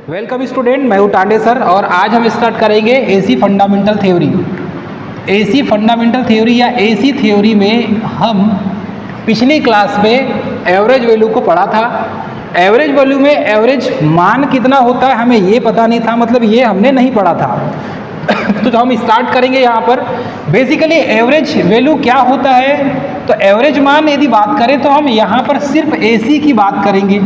Welcome student, मैं हूँ Tande sir और आज हम स्टार्ट करेंगे AC fundamental theory. AC fundamental theory या एसी थ्योरी में हम पिछली क्लास में एवरेज वैल्यू को पढ़ा था। एवरेज वैल्यू में एवरेज मान कितना होता है हमें ये पता नहीं था, मतलब ये हमने नहीं पढ़ा था। तो हम स्टार्ट करेंगे यहाँ पर। बेसिकली एवरेज वैल्यू क्या होता है, तो एवरेज मान यदि बात करें तो हम यहाँ पर सिर्फ एसी की बात करेंगे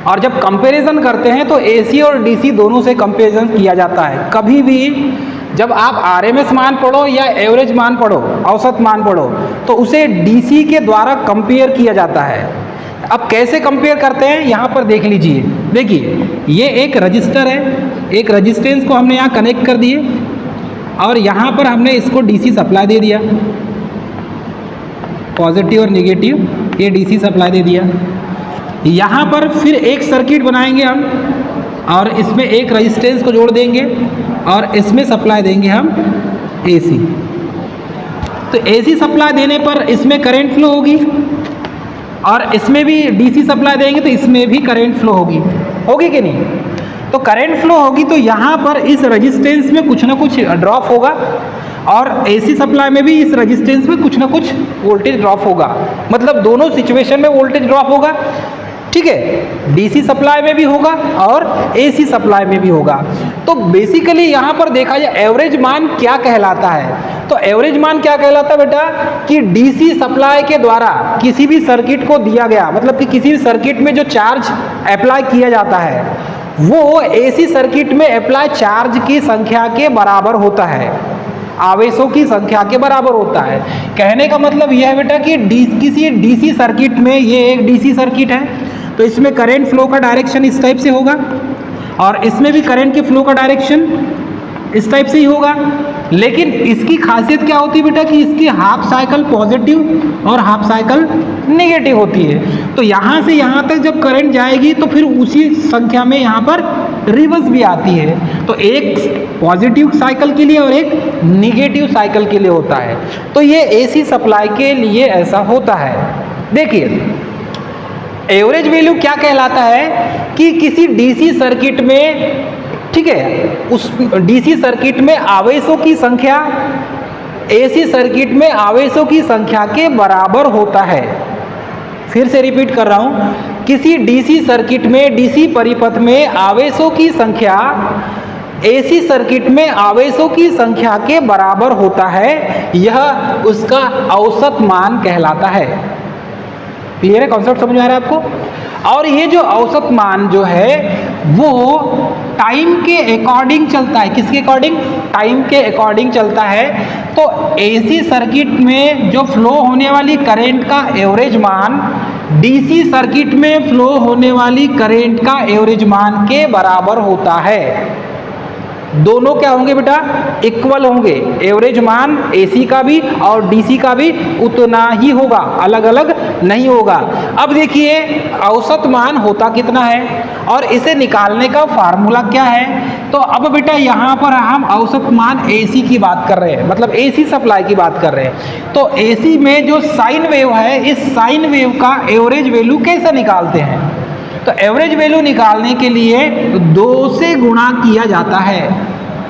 और जब कंपैरिजन करते हैं तो एसी और डीसी दोनों से कंपैरिजन किया जाता है। कभी भी जब आप आरएमएस मान पढ़ो या एवरेज मान पढ़ो, औसत मान पढ़ो, तो उसे डीसी के द्वारा कंपेयर किया जाता है। अब कैसे कंपेयर करते हैं यहाँ पर देख लीजिए। देखिए ये एक रजिस्टर है, एक रजिस्टेंस को हमने यहाँ कनेक्ट कर दिए और यहाँ पर हमने इसको डीसी सप्लाई दे दिया, पॉजिटिव और निगेटिव, ये डीसी सप्लाई दे दिया। यहाँ पर फिर एक सर्किट बनाएंगे हम और इसमें एक रेजिस्टेंस को जोड़ देंगे और इसमें सप्लाई देंगे हम एसी। तो एसी सप्लाई देने पर इसमें करंट फ्लो होगी और इसमें भी डीसी सप्लाई देंगे तो इसमें भी करंट फ्लो होगी कि नहीं। तो करंट फ्लो होगी तो यहाँ पर इस रेजिस्टेंस में कुछ ना कुछ ड्रॉप होगा और एसी सप्लाई में भी इस रेजिस्टेंस में कुछ ना कुछ वोल्टेज ड्रॉप होगा, मतलब दोनों सिचुएशन में वोल्टेज ड्रॉप होगा। ठीक है, डीसी सप्लाई में भी होगा और एसी सप्लाई में भी होगा। तो बेसिकली यहाँ पर देखा जाए एवरेज मान क्या कहलाता है, तो एवरेज मान क्या कहलाता है बेटा कि डीसी सप्लाई के द्वारा किसी भी सर्किट को दिया गया, मतलब कि किसी भी सर्किट में जो चार्ज अप्लाई किया जाता है वो एसी सर्किट में अप्लाई चार्ज की संख्या के बराबर होता है, आवेशों की संख्या के बराबर होता है। कहने का मतलब यह है बेटा कि किसी डीसी सर्किट में, ये एक डीसी सर्किट है तो इसमें करंट फ्लो का डायरेक्शन इस टाइप से होगा और इसमें भी करंट के फ्लो का डायरेक्शन इस टाइप से ही होगा। लेकिन इसकी खासियत क्या होती है बेटा कि इसकी हाफ साइकिल पॉजिटिव और हाफ साइकिल नेगेटिव होती है। तो यहाँ से यहाँ तक जब करंट जाएगी तो फिर उसी संख्या में यहाँ पर रिवर्स भी आती है। तो एक पॉजिटिव साइकिल के लिए और एक निगेटिव साइकिल के लिए होता है। तो ये एसी सप्लाई के लिए ऐसा होता है। देखिए एवरेज वैल्यू क्या कहलाता है कि किसी डीसी सर्किट में, ठीक है, उस डीसी सर्किट में आवेशों की संख्या एसी सर्किट में आवेशों की संख्या के बराबर होता है। फिर से रिपीट कर रहा हूं, किसी डीसी सर्किट में, डीसी परिपथ में आवेशों की संख्या एसी सर्किट में आवेशों की संख्या के बराबर होता है, यह उसका औसत मान कहलाता है। क्लियर है, कॉन्सेप्ट समझ में आ रहा है आपको। और ये जो औसत मान जो है वो टाइम के अकॉर्डिंग चलता है। किसके अकॉर्डिंग? टाइम के अकॉर्डिंग चलता है। तो एसी सर्किट में जो फ्लो होने वाली करंट का एवरेज मान डीसी सर्किट में फ्लो होने वाली करंट का एवरेज मान के बराबर होता है। दोनों क्या होंगे बेटा? इक्वल होंगे। एवरेज मान एसी का भी और डीसी का भी उतना ही होगा, अलग अलग नहीं होगा। अब देखिए औसत मान होता कितना है और इसे निकालने का फार्मूला क्या है। तो अब बेटा यहाँ पर हम औसत मान एसी की बात कर रहे हैं, मतलब एसी सप्लाई की बात कर रहे हैं। तो एसी में जो साइन वेव है, इस साइन वेव का एवरेज वैल्यू कैसे निकालते हैं? तो एवरेज वैल्यू निकालने के लिए 2 से गुणा किया जाता है।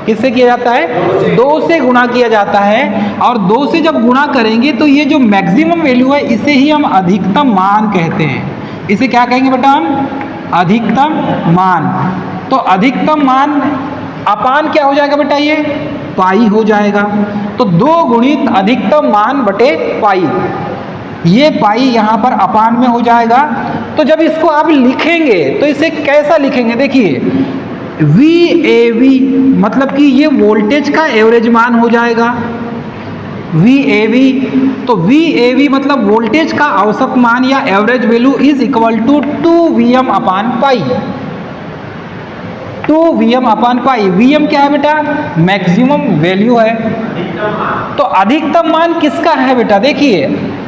किससे किया जाता है? 2 से गुणा किया जाता है और 2 से जब गुणा करेंगे तो ये जो मैक्सिमम वैल्यू है इसे ही हम अधिकतम मान कहते हैं। इसे क्या कहेंगे बेटा हम? अधिकतम मान। तो अधिकतम मान अपान क्या हो जाएगा बेटा? ये पाई हो जाएगा। तो 2 गुणित अधिकतम मान बटे पाई, ये पाई यहाँ पर अपान में हो जाएगा। तो जब इसको आप लिखेंगे तो इसे कैसा लिखेंगे? देखिए VAV मतलब कि ये वोल्टेज का एवरेज मान हो जाएगा। VAV, तो VAV मतलब वोल्टेज का औसत मान या average value is equal to 2Vm upon pi. 2Vm upon pi. Vm क्या है बेटा? मैक्सिमम वैल्यू है। तो अधिकतम मान किसका है बेटा? देखिए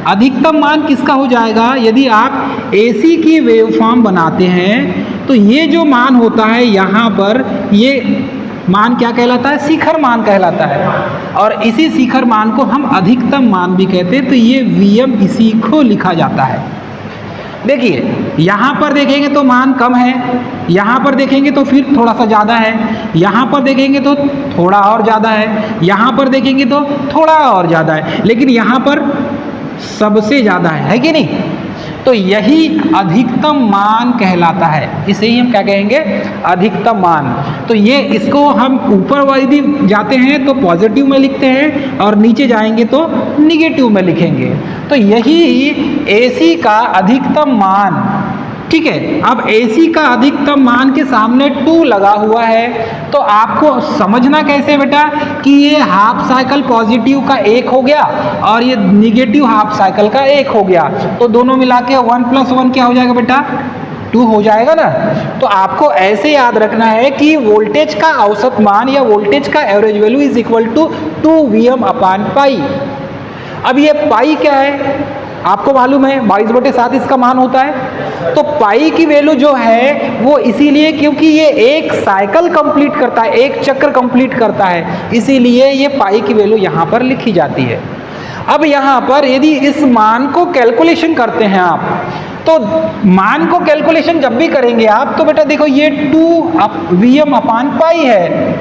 अधिकतम मान किसका हो जाएगा? यदि आप एसी की वेवफॉर्म बनाते हैं तो ये जो मान होता है यहाँ पर, ये मान क्या कहलाता है? शिखर मान कहलाता है और इसी शिखर मान को हम अधिकतम मान भी कहते हैं। तो ये Vm इसी को लिखा जाता है। देखिए यहाँ पर देखेंगे तो मान कम है, यहाँ पर देखेंगे तो फिर थोड़ा सा ज़्यादा है, यहाँ पर देखेंगे तो थोड़ा और ज़्यादा है, यहाँ पर देखेंगे तो थोड़ा और ज़्यादा है, लेकिन यहाँ पर सबसे ज़्यादा है कि नहीं? तो यही अधिकतम मान कहलाता है। इसे ही हम क्या कहेंगे? अधिकतम मान। तो ये इसको हम ऊपर वाली जाते हैं तो पॉजिटिव में लिखते हैं और नीचे जाएंगे तो निगेटिव में लिखेंगे। तो यही AC का अधिकतम मान, ठीक है। अब AC का अधिकतम मान के सामने 2 लगा हुआ है, तो आपको समझना कैसे बेटा कि ये हाफ साइकिल पॉजिटिव का 1 हो गया और ये निगेटिव हाफ साइकिल का 1 हो गया, तो दोनों मिला के 1 + 1 क्या हो जाएगा बेटा? 2 हो जाएगा ना। तो आपको ऐसे याद रखना है कि वोल्टेज का औसत मान या वोल्टेज का average value is equal to 2Vm/π। अब ये पाई क्या है? आपको मालूम है 22/7 इसका मान होता है। तो पाई की वैल्यू जो है वो इसीलिए क्योंकि ये एक साइकिल कंप्लीट करता है, एक चक्र कंप्लीट करता है, इसीलिए ये पाई की वैल्यू यहाँ पर लिखी जाती है। अब यहाँ पर यदि इस मान को कैलकुलेशन करते हैं आप, तो मान को कैलकुलेशन जब भी करेंगे आप, तो बेटा देखो ये 2Vm/π है,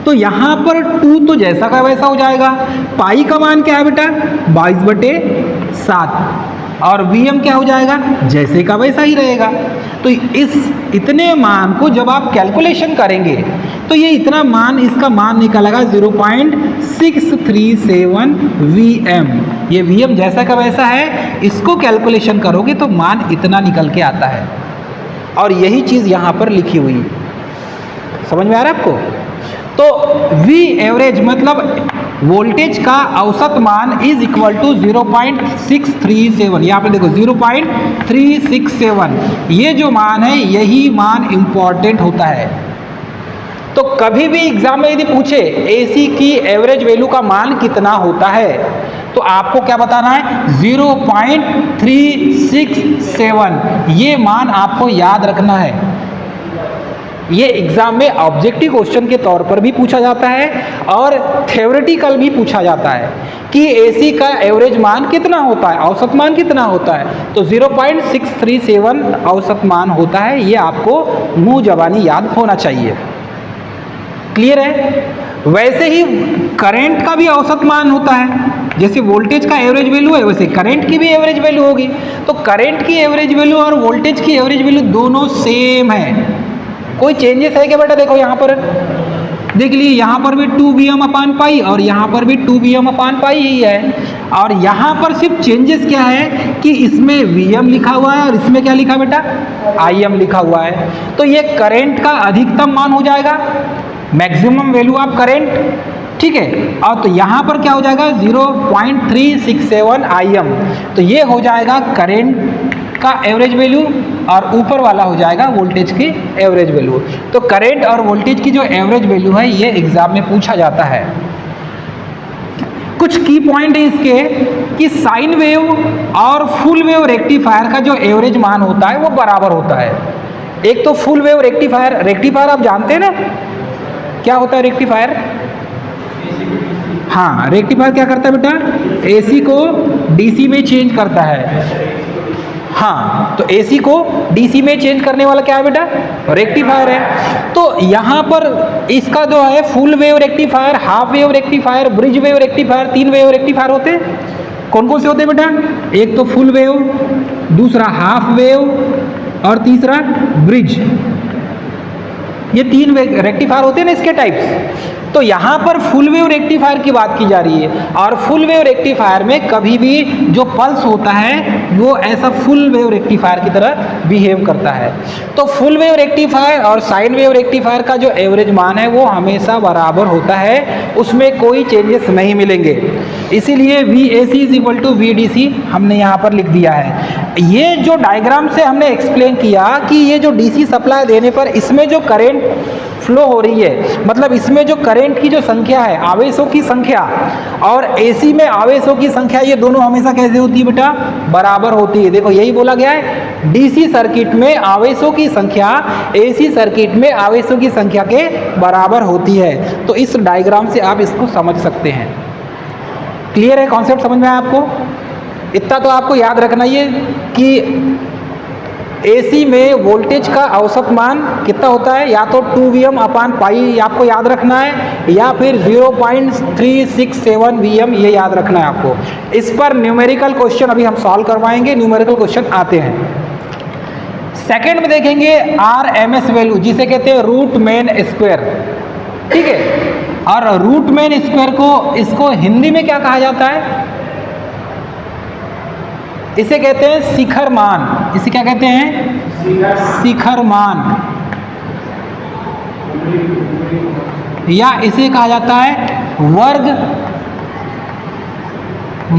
तो यहाँ पर 2 तो जैसा का वैसा हो जाएगा। पाई का मान क्या है बेटा? 22/7 और Vm क्या हो जाएगा? जैसे का वैसा ही रहेगा। तो इस इतने मान को जब आप कैलकुलेशन करेंगे तो ये इतना मान, इसका मान निकलेगा 0.637 Vm। ये Vm जैसा का वैसा है, इसको कैलकुलेशन करोगे तो मान इतना निकल के आता है और यही चीज़ यहाँ पर लिखी हुई। समझ में आ रहा है आपको? तो V एवरेज मतलब वोल्टेज का औसत मान इज इक्वल टू 0.637। यहाँ पे देखो 0.367, ये जो मान है यही मान इंपॉर्टेंट होता है। तो कभी भी एग्जाम में यदि पूछे AC की एवरेज वैल्यू का मान कितना होता है, तो आपको क्या बताना है? 0.367, ये मान आपको याद रखना है। ये एग्जाम में ऑब्जेक्टिव क्वेश्चन के तौर पर भी पूछा जाता है और थ्योरेटिकल भी पूछा जाता है कि AC का एवरेज मान कितना होता है, औसत मान कितना होता है। तो 0.637 औसत मान होता है, ये आपको मुंह जबानी याद होना चाहिए। क्लियर है? वैसे ही करंट का भी औसत मान होता है, जैसे वोल्टेज का एवरेज वैल्यू है वैसे करंट की भी एवरेज वैल्यू होगी। तो करंट की एवरेज वैल्यू और वोल्टेज की एवरेज वैल्यू दोनों सेम है, कोई चेंजेस है क्या बेटा? देखो यहाँ पर देख लीजिए, यहाँ पर भी 2Vm/π और यहाँ पर भी 2Vm/π ही है, और यहाँ पर सिर्फ चेंजेस क्या है कि इसमें Vm लिखा हुआ है और इसमें क्या लिखा बेटा? Im लिखा हुआ है। तो ये करंट का अधिकतम मान हो जाएगा, मैक्सिमम वैल्यू ऑफ करंट, ठीक है। और तो यहाँ पर क्या हो जाएगा? 0.367 Im। तो ये हो जाएगा करंट का एवरेज वैल्यू और ऊपर वाला हो जाएगा वोल्टेज की एवरेज वैल्यू। तो करंट और वोल्टेज की जो एवरेज वैल्यू है ये एग्जाम में पूछा जाता है। कुछ की पॉइंट है इसके कि साइन वेव और फुल वेव रेक्टिफायर का जो एवरेज मान होता है वो बराबर होता है। एक तो फुल वेव रेक्टिफायर, रेक्टिफायर आप जानते हैं ना क्या होता है रेक्टिफायर? हाँ, रेक्टिफायर क्या करता है बेटा? AC को DC में चेंज करता है। हाँ, तो AC को DC में चेंज करने वाला क्या है बेटा? रेक्टिफायर है। तो यहाँ पर इसका जो है full wave rectifier, half wave rectifier, bridge wave rectifier, 3 wave rectifier होते हैं। कौन कौन से होते हैं बेटा? एक तो फुल वेव, दूसरा हाफ वेव और तीसरा ब्रिज। ये 3 रेक्टिफायर होते हैं ना इसके टाइप्स। तो यहाँ पर फुल वेव रेक्टिफायर की बात की जा रही है, और फुल वेव रेक्टिफायर में कभी भी जो पल्स होता है वो ऐसा फुल वेव रेक्टिफायर की तरह बिहेव करता है। तो फुल वेव रेक्टिफायर और साइन वेव रेक्टिफायर का जो एवरेज मान है वो हमेशा बराबर होता है, उसमें कोई चेंजेस नहीं मिलेंगे। इसीलिए VAC is equal to VDC हमने यहाँ पर लिख दिया है। ये जो डायग्राम से हमने एक्सप्लेन किया कि ये जो DC सप्लाई देने पर इसमें जो करंट फ्लो हो रही है, मतलब इसमें जो करंट की जो संख्या है, आवेशों की संख्या, और AC में आवेशों की संख्या, ये दोनों हमेशा कैसे होती है बेटा? बराबर होती है। देखो यही बोला गया है, DC सर्किट में आवेशों की संख्या AC सर्किट में आवेशों की संख्या के बराबर होती है। तो इस डायग्राम से आप इसको समझ सकते हैं। क्लियर है? कॉन्सेप्ट समझ में आया आपको? इतना तो आपको याद रखना ही है कि AC में वोल्टेज का औसत मान कितना होता है, या तो 2Vm अपान पाई आपको याद रखना है, या फिर 0.367 Vm ये याद रखना है आपको। इस पर न्यूमेरिकल क्वेश्चन अभी हम सॉल्व करवाएंगे, न्यूमेरिकल क्वेश्चन आते हैं। सेकंड में देखेंगे RMS वैल्यू, जिसे कहते हैं रूट मेन स्क्वायर, ठीक है। और रूट मेन स्क्वायर को, इसको हिंदी में क्या कहा जाता है, इसे कहते हैं शिखर मान। इसे क्या कहते हैं, शिखर मान, या इसे कहा जाता है वर्ग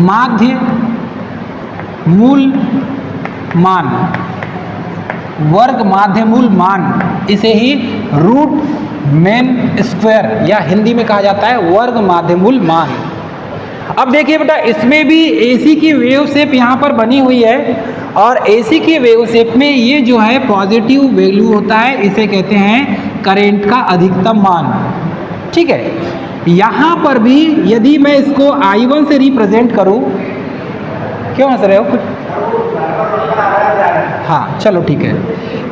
माध्य मूल मान, वर्ग माध्य मूल मान, इसे ही रूट मेन स्क्वायर या हिंदी में कहा जाता है वर्ग माध्य मूल मान। अब देखिए बेटा, इसमें भी AC की वेव शेप यहाँ पर बनी हुई है, और AC की वेव शेप में ये जो है पॉजिटिव वैल्यू होता है, इसे कहते हैं करंट का अधिकतम मान, ठीक है। यहाँ पर भी यदि मैं इसको I1 से रिप्रेजेंट करूँ, क्यों हंस रहे हो कुछ, हाँ चलो ठीक है।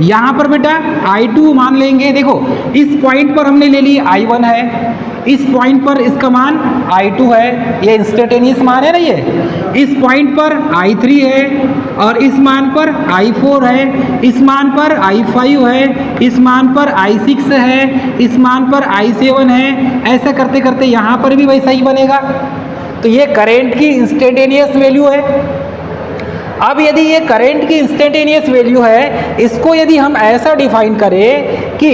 यहाँ पर बेटा I2 मान लेंगे, देखो इस पॉइंट पर हमने ले ली I1 है, इस पॉइंट पर इसका मान I2 है, ये इंस्टेंटेनियस मान है ना ये। इस पॉइंट पर I3 है, और इस मान पर I4 है, इस मान पर I5 है, इस मान पर I6 है, इस मान पर I7 है। ऐसा करते करते यहाँ पर भी वैसा ही बनेगा। तो ये करंट की इंस्टेंटेनियस वैल्यू है। अब यदि ये करंट की इंस्टेंटेनियस वैल्यू है, इसको यदि हम ऐसा डिफाइन करें कि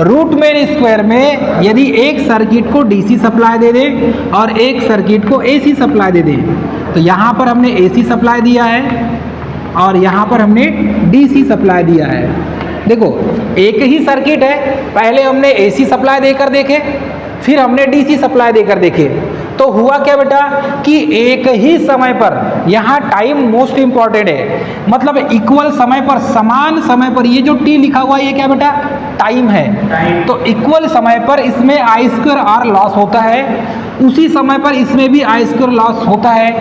रूट मेन स्क्वायर में यदि एक सर्किट को DC सप्लाई दे दें और एक सर्किट को AC सप्लाई दे दें, तो यहाँ पर हमने AC सप्लाई दिया है और यहाँ पर हमने DC सप्लाई दिया है। देखो एक ही सर्किट है, पहले हमने AC सप्लाई देकर देखे, फिर हमने DC सप्लाई देकर देखे, तो हुआ क्या बेटा कि एक ही समय पर, यहाँ टाइम मोस्ट इंपॉर्टेंट है, मतलब इक्वल समय पर, समान समय पर, ये जो T लिखा हुआ है ये क्या बेटा, टाइम है। तो इक्वल समय पर इसमें I²R लॉस होता है, उसी समय पर इसमें भी I² लॉस होता है।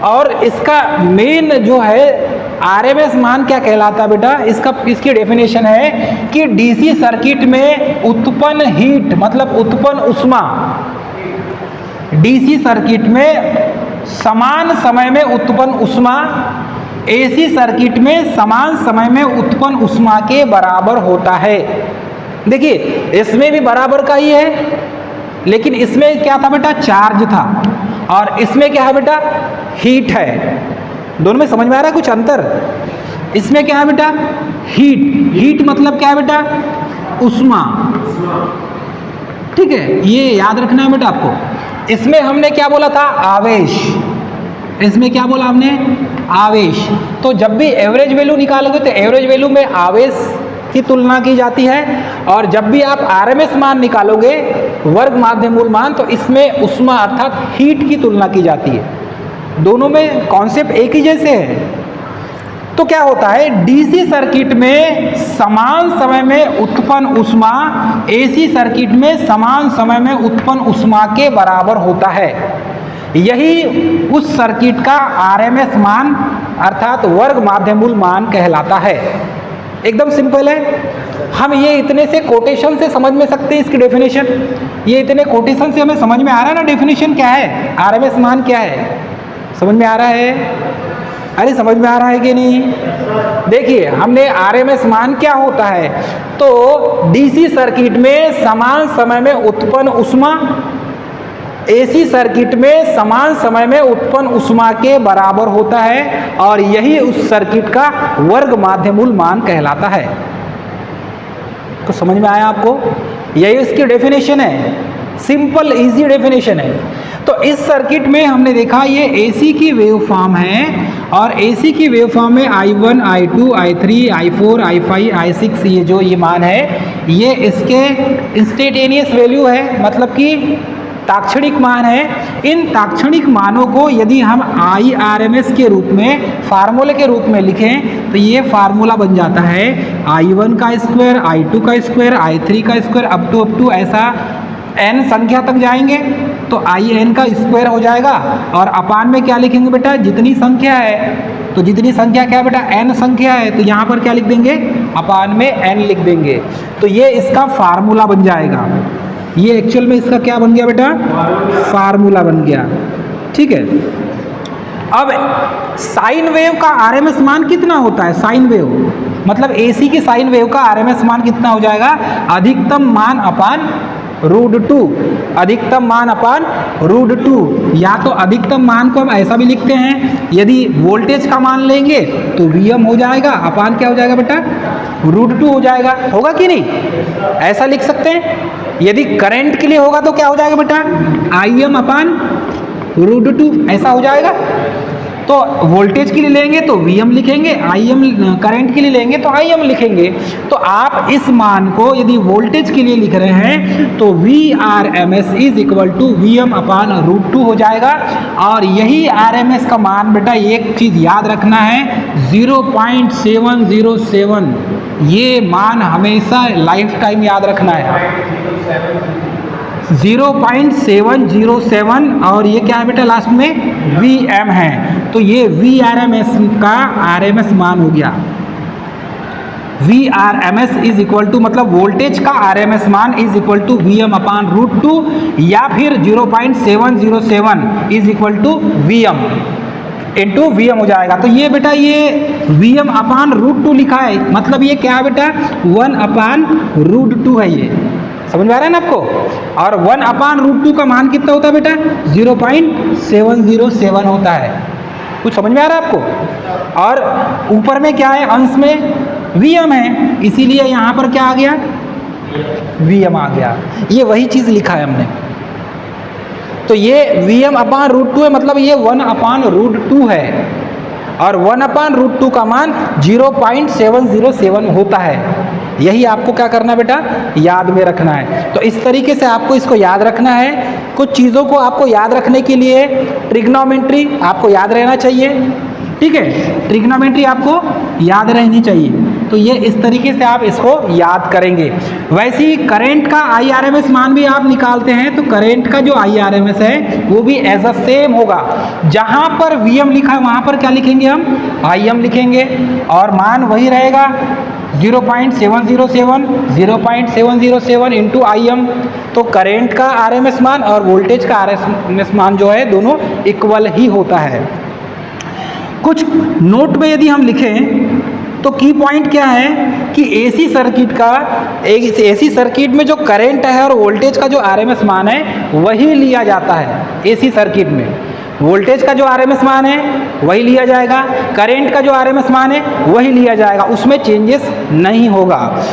और इसका मेन जो है RMS मान क्या कहलाता है बेटा, इसकी डेफिनेशन है कि DC सर्किट में उत्पन्न हीट, मतलब उत्पन्न उष्मा, DC सर्किट में समान समय में उत्पन्न उष्मा AC सर्किट में समान समय में उत्पन्न उष्मा के बराबर होता है। देखिए इसमें भी बराबर का ही है, लेकिन इसमें क्या था बेटा, चार्ज था, और इसमें क्या है बेटा, हीट है। दोनों में समझ में आ रहा है कुछ अंतर? इसमें क्या है बेटा, हीट, हीट मतलब क्या है बेटा, उष्मा, ठीक है, ये याद रखना है बेटा आपको। इसमें हमने क्या बोला था, आवेश, इसमें क्या बोला हमने, आवेश। तो जब भी एवरेज वैल्यू निकालोगे तो एवरेज वैल्यू में आवेश की तुलना की जाती है, और जब भी आप RMS मान निकालोगे, वर्ग माध्य मूल मान, तो इसमें उष्मा अर्थात हीट की तुलना की जाती है। दोनों में कॉन्सेप्ट एक ही जैसे है। तो क्या होता है, DC सर्किट में समान समय में उत्पन्न उष्मा AC सर्किट में समान समय में उत्पन्न उष्मा के बराबर होता है। यही उस सर्किट का RMS मान अर्थात वर्ग माध्य मूल मान कहलाता है। एकदम सिंपल है। हम ये इतने से कोटेशन से समझ में सकते हैं इसकी डेफिनेशन, ये इतने कोटेशन से हमें समझ में आ रहा है ना डेफिनेशन क्या है, RMS मान क्या है, समझ में आ रहा है? अरे समझ में आ रहा है कि नहीं? देखिए हमने RMS मान क्या होता है, तो DC सर्किट में समान समय में उत्पन्न उष्मा AC सर्किट में समान समय में उत्पन्न उष्मा के बराबर होता है, और यही उस सर्किट का वर्ग माध्य मूल मान कहलाता है। तो समझ में आया आपको? यही उसकी डेफिनेशन है, सिंपल इजी डेफिनेशन है। तो इस सर्किट में हमने देखा ये AC की वेव फॉर्म है, और AC की वेव फॉर्म में I1, I2, I3, I4, I5, I6 ये मान है, ये इसके इंस्टेंटेनियस वैल्यू है, मतलब कि ताक्षणिक मान है। इन ताक्षणिक मानों को यदि हम IRMS के रूप में, फार्मूले के रूप में लिखें, तो ये फार्मूला बन जाता है I1 का स्क्वायर, I2 का स्क्वायर, I3 का स्क्वायर, अप टू ऐसा n संख्या तक जाएंगे। तो आई एन का स्क्वायर हो जाएगा, और अपान में क्या लिखेंगे बेटा, जितनी संख्या है, तो जितनी संख्या क्या है बेटा, एन संख्या है, तो यहाँ पर क्या लिख देंगे, अपान में एन लिख देंगे। तो ये इसका फार्मूला बन जाएगा, ये एक्चुअल में इसका क्या बन गया बेटा, फार्मूला बन गया। ठीक है, अब साइन वेव का आरएमएस मान कितना होता है, साइन वेव मतलब एसी की साइन वेव का आरएमएस मान कितना हो जाएगा, अधिकतम मान अपान √2, अधिकतम मान अपान √2। या तो अधिकतम मान को हम ऐसा भी लिखते हैं, यदि वोल्टेज का मान लेंगे तो Vm हो जाएगा, अपान क्या हो जाएगा बेटा, √2 हो जाएगा, होगा कि नहीं, ऐसा लिख सकते हैं। यदि करंट के लिए होगा तो क्या हो जाएगा बेटा, Im अपान √2, ऐसा हो जाएगा। तो वोल्टेज के लिए लेंगे तो Vm लिखेंगे, Im करंट के लिए लेंगे तो Im लिखेंगे। तो आप इस मान को यदि वोल्टेज के लिए लिख रहे हैं तो Vrms is equal to Vm upon √2 हो जाएगा। और यही RMS का मान बेटा एक चीज़ याद रखना है, 0.707, ये मान हमेशा लाइफ टाइम याद रखना है, 0.707, और ये क्या है बेटा लास्ट में Vm है। तो ये Vrms का RMS मान हो गया, Vrms इज इक्वल टू मतलब वोल्टेज का RMS मान is equal to Vm upon √2, या फिर 0.707 is equal to Vm into Vm हो जाएगा। तो ये बेटा ये Vm अपान √2 लिखा है, मतलब ये क्या है बेटा, 1 अपान √2 है, ये समझ में आ रहा है ना आपको। और 1 अपान √2 का मान कितना होता है बेटा, 0.707 होता है, कुछ समझ में आ रहा है आपको। और ऊपर में क्या है, अंश में Vm है, इसीलिए यहाँ पर क्या आ गया, Vm आ गया, ये वही चीज़ लिखा है हमने। तो ये Vm अपान √2 है, मतलब ये 1 अपान √2 है, और 1 अपान √2 का मान 0.707 होता है। यही आपको क्या करना है बेटा, याद में रखना है। तो इस तरीके से आपको इसको याद रखना है। कुछ चीज़ों को आपको याद रखने के लिए ट्रिग्नोमेट्री आपको याद रहना चाहिए, ठीक है, ट्रिग्नोमेट्री आपको याद रहनी चाहिए। तो ये इस तरीके से आप इसको याद करेंगे। वैसे ही करंट का IRMS मान भी आप निकालते हैं, तो करंट का जो IRMS है वो भी एज अ सेम होगा, जहाँ पर Vm लिखा है वहाँ पर क्या लिखेंगे हम, Im लिखेंगे, और मान वही रहेगा 0.707 इंटू Im। तो करंट का RMS मान और वोल्टेज का RMS मान जो है दोनों इक्वल ही होता है। कुछ नोट में यदि हम लिखें तो की पॉइंट क्या है कि AC सर्किट का AC सर्किट में जो करंट है और वोल्टेज का जो RMS मान है वही लिया जाता है। AC सर्किट में वोल्टेज का जो RMS मान है वही लिया जाएगा, करंट का जो RMS मान है वही लिया जाएगा, उसमें चेंजेस नहीं होगा,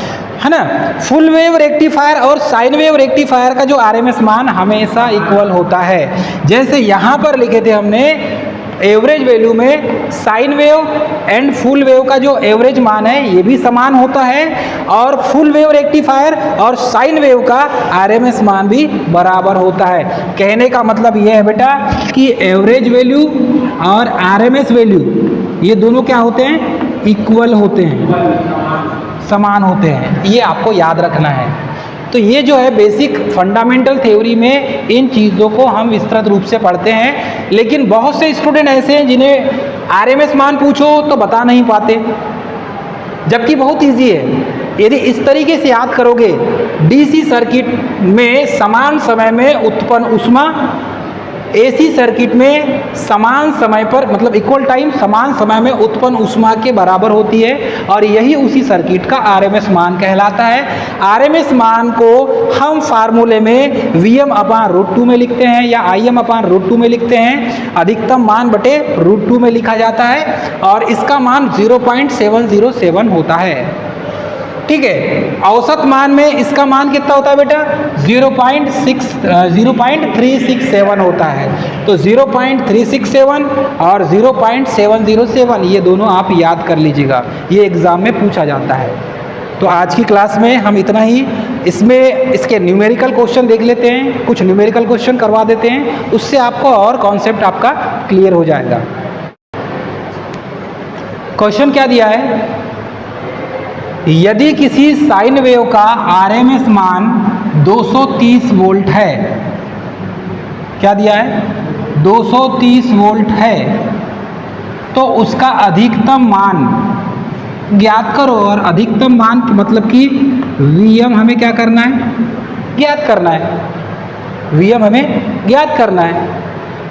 है ना। फुल वेव रेक्टिफायर और साइन वेव रेक्टिफायर का जो RMS मान हमेशा इक्वल होता है। जैसे यहाँ पर लिखे थे हमने एवरेज वैल्यू में sine wave and full wave का जो एवरेज मान है ये भी समान होता है, और फुल वेव रेक्टिफायर और साइन वेव का RMS मान भी बराबर होता है। कहने का मतलब ये है बेटा कि एवरेज वैल्यू और RMS वैल्यू ये दोनों क्या होते हैं, इक्वल होते हैं, समान होते हैं, ये आपको याद रखना है। तो ये जो है बेसिक फंडामेंटल थ्योरी में इन चीज़ों को हम विस्तृत रूप से पढ़ते हैं। लेकिन बहुत से स्टूडेंट ऐसे हैं जिन्हें RMS मान पूछो तो बता नहीं पाते, जबकि बहुत इजी है। यदि इस तरीके से याद करोगे, DC सर्किट में समान समय में उत्पन्न ऊष्मा AC सर्किट में समान समय पर मतलब इक्वल टाइम समान समय में उत्पन्न ऊष्मा के बराबर होती है, और यही उसी सर्किट का RMS मान कहलाता है। RMS मान को हम फार्मूले में Vm अपान √2 में लिखते हैं या Im अपान √2 में लिखते हैं, अधिकतम मान बटे √2 में लिखा जाता है, और इसका मान 0.707 होता है, ठीक है। औसत मान में इसका मान कितना होता है बेटा, 0.367 होता है। तो 0.367 और 0.707 ये दोनों आप याद कर लीजिएगा, ये एग्ज़ाम में पूछा जाता है। तो आज की क्लास में हम इतना ही, इसमें इसके न्यूमेरिकल क्वेश्चन देख लेते हैं, कुछ न्यूमेरिकल क्वेश्चन करवा देते हैं, उससे आपको और कॉन्सेप्ट आपका क्लियर हो जाएगा। क्वेश्चन क्या दिया है, यदि किसी साइन वेव का RMS मान 230 वोल्ट है क्या दिया है, 230 वोल्ट है, तो उसका अधिकतम मान ज्ञात करो। और अधिकतम मान मतलब कि Vm हमें क्या करना है, ज्ञात करना है, Vm हमें ज्ञात करना है।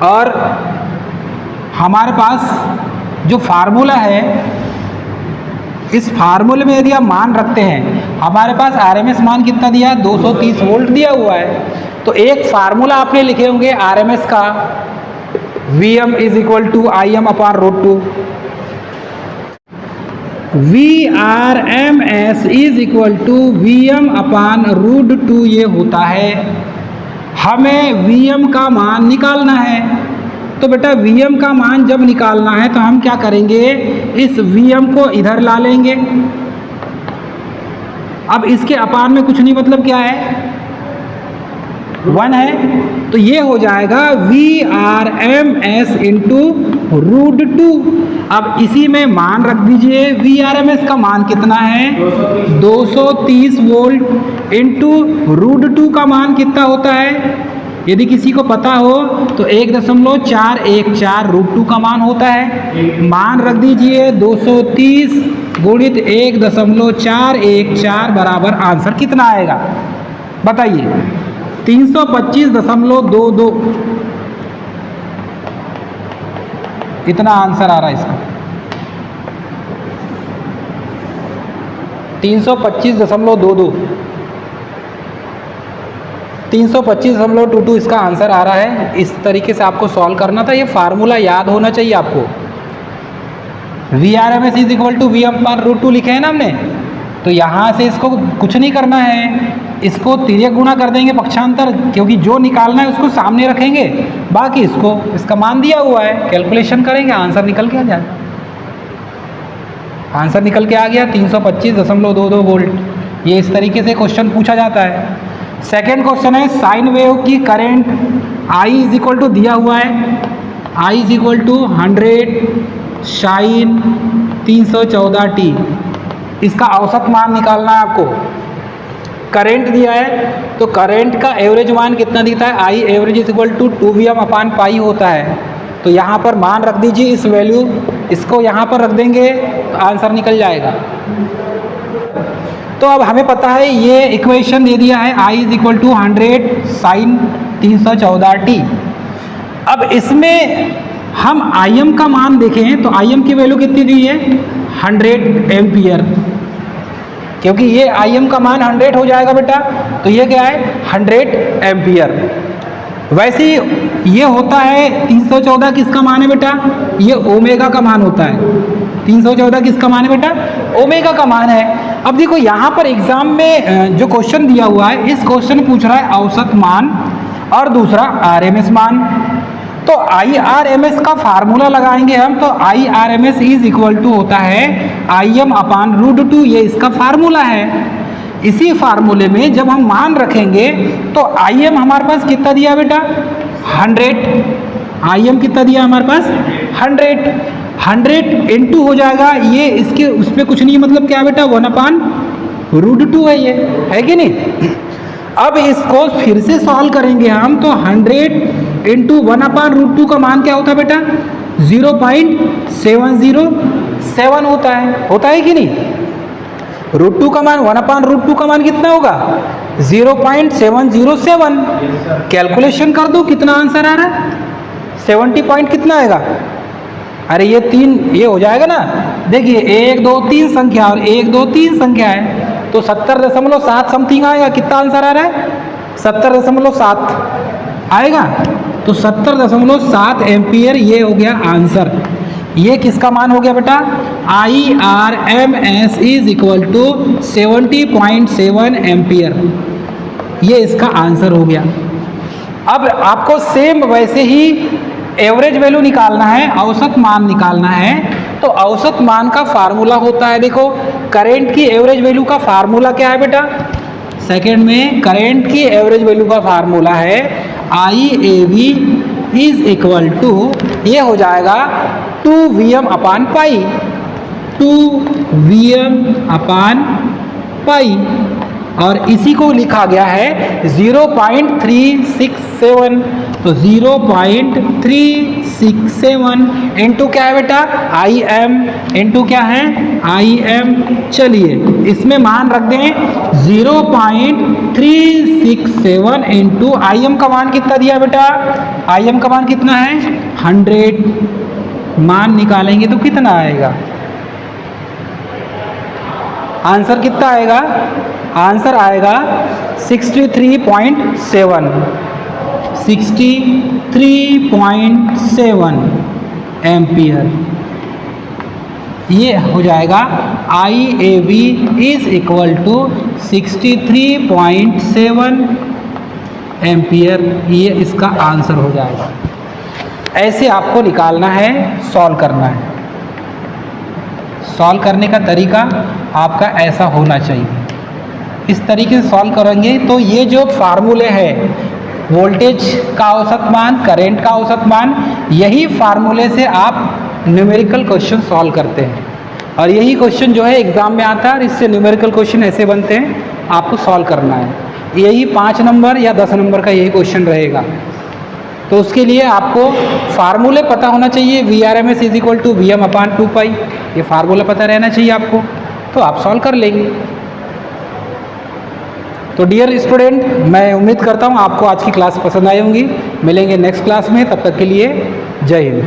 और हमारे पास जो फार्मूला है, इस फार्मूले में यदि आप मान रखते हैं, हमारे पास RMS मान कितना दिया है, 230 वोल्ट दिया हुआ है। तो एक फार्मूला आपने लिखे होंगे RMS का, Vm is equal to Im upon root 2। Vrms is equal to Vm upon root 2 ये होता है। हमें Vm का मान निकालना है। तो बेटा Vm का मान जब निकालना है तो हम क्या करेंगे, इस Vm को इधर ला लेंगे। अब इसके अपान में कुछ नहीं, मतलब क्या है, 1 है, तो ये हो जाएगा Vrms इंटू रूट 2। अब इसी में मान रख दीजिए, Vrms का मान कितना है, 230 वोल्ट इंटू रूट 2 का मान कितना होता है, यदि किसी को पता हो तो 1.414 रूट 2 का मान होता है। मान रख दीजिए 230 गुणित 1.414 बराबर आंसर कितना आएगा, बताइए, 325.22 इतना आंसर आ रहा है इसका। 325.22 325.22 इसका आंसर आ रहा है। इस तरीके से आपको सॉल्व करना था। ये फार्मूला याद होना चाहिए आपको। Vrms is equal to Vm upon root 2 लिखे हैं ना हमने, तो यहाँ से इसको कुछ नहीं करना है, इसको तिर्यक गुणा कर देंगे पक्षांतर, क्योंकि जो निकालना है उसको सामने रखेंगे, बाकी इसका मान दिया हुआ है, कैलकुलेशन करेंगे, आंसर निकल के आ जाएगा। आंसर निकल के आ गया 325.22 वोल्ट। ये इस तरीके से क्वेश्चन पूछा जाता है। सेकेंड क्वेश्चन है, साइन वेव की current I is equal to दिया हुआ है, I is equal to 100 sine 314t। इसका औसत मान निकालना है आपको। करंट दिया है तो करंट का एवरेज मान कितना दिखता है, I average is equal to 2Vm upon pi होता है। तो यहाँ पर मान रख दीजिए, इस वैल्यू इसको यहाँ पर रख देंगे तो आंसर निकल जाएगा। तो अब हमें पता है ये इक्वेशन दे दिया है, I is equal to 100 sine 314t। अब इसमें हम Im का मान देखें तो Im की वैल्यू कितनी दी है, 100 एम्पियर, क्योंकि ये Im का मान 100 हो जाएगा बेटा, तो ये क्या है 100 एम्पियर। वैसे ये होता है 314 किसका मान है बेटा, ये ओमेगा का मान होता है। 314 किसका मान है बेटा, ओमेगा का मान है। अब देखो यहाँ पर एग्जाम में जो क्वेश्चन दिया हुआ है, इस क्वेश्चन में पूछ रहा है औसत मान और दूसरा RMS मान। तो IRMS का फार्मूला लगाएंगे हम, तो IRMS इज इक्वल टू होता है Im अपॉन रूट 2, ये इसका फार्मूला है। इसी फार्मूले में जब हम मान रखेंगे तो Im हमारे पास कितना दिया बेटा, 100। Im कितना दिया हमारे पास, 100 इंटू हो जाएगा ये, इसके उसमें कुछ नहीं, मतलब क्या बेटा 1 अपॉन रूट 2 है, ये है कि नहीं। अब इसको फिर से सॉल्व करेंगे हम, तो 100 इंटू 1 अपॉन रूट 2 का मान क्या होता है बेटा, 0.707 होता है कि नहीं। रूट 2 का मान 1 अपॉन रूट 2 का मान कितना होगा, 0.707। कैलकुलेशन कर दो कितना आंसर आ रहा है, 70 पॉइंट कितना आएगा, अरे ये 3 ये हो जाएगा ना। देखिए 1 2 3 संख्या और 1 2 3 संख्या है, तो 70.7 समथिंग आएगा। कितना आंसर आ रहा है, 70.7 आएगा। तो 70.7 एम्पियर ये हो गया आंसर। ये किसका मान हो गया बेटा, IRMS is equal to 70.7 ampere, ये इसका आंसर हो गया। अब आपको सेम वैसे ही एवरेज वैल्यू निकालना है, औसत मान निकालना है। तो औसत मान का फार्मूला होता है, देखो करंट की एवरेज वैल्यू का फार्मूला क्या है बेटा, सेकंड में करंट की एवरेज वैल्यू का फार्मूला है IAV इज इक्वल टू, ये हो जाएगा 2Vm अपॉन पाई, 2Vm अपॉन पाई। और इसी को लिखा गया है 0.367। तो 0.367 इंटू क्या है बेटा, आई एम, इंटू क्या है, आई एम। चलिए इसमें मान रख दें 0.367 इंटू आई एम का मान कितना दिया बेटा, आई एम का मान कितना है 100। मान निकालेंगे तो कितना आएगा, आंसर कितना आएगा, आंसर आएगा 63.7, 63.7 एम्पियर। ये हो जाएगा IAV is equal to 63.7 ampere. ये इसका आंसर हो जाएगा। ऐसे आपको निकालना है, सॉल्व करना है। सॉल्व करने का तरीका आपका ऐसा होना चाहिए, इस तरीके से सॉल्व करेंगे तो ये जो फार्मूले हैं, वोल्टेज का औसत मान, करंट का औसत मान, यही फार्मूले से आप न्यूमेरिकल क्वेश्चन सॉल्व करते हैं। और यही क्वेश्चन जो है एग्जाम में आता है और इससे न्यूमेरिकल क्वेश्चन ऐसे बनते हैं, आपको सॉल्व करना है। यही 5 नंबर या 10 नंबर का यही क्वेश्चन रहेगा। तो उसके लिए आपको फार्मूले पता होना चाहिए, VRMS is equal to VM/2π, ये फार्मूला पता रहना चाहिए आपको, तो आप सॉल्व कर लेंगे। तो डियर स्टूडेंट, मैं उम्मीद करता हूँ आपको आज की क्लास पसंद आई होंगी। मिलेंगे नेक्स्ट क्लास में, तब तक के लिए जय हिंद।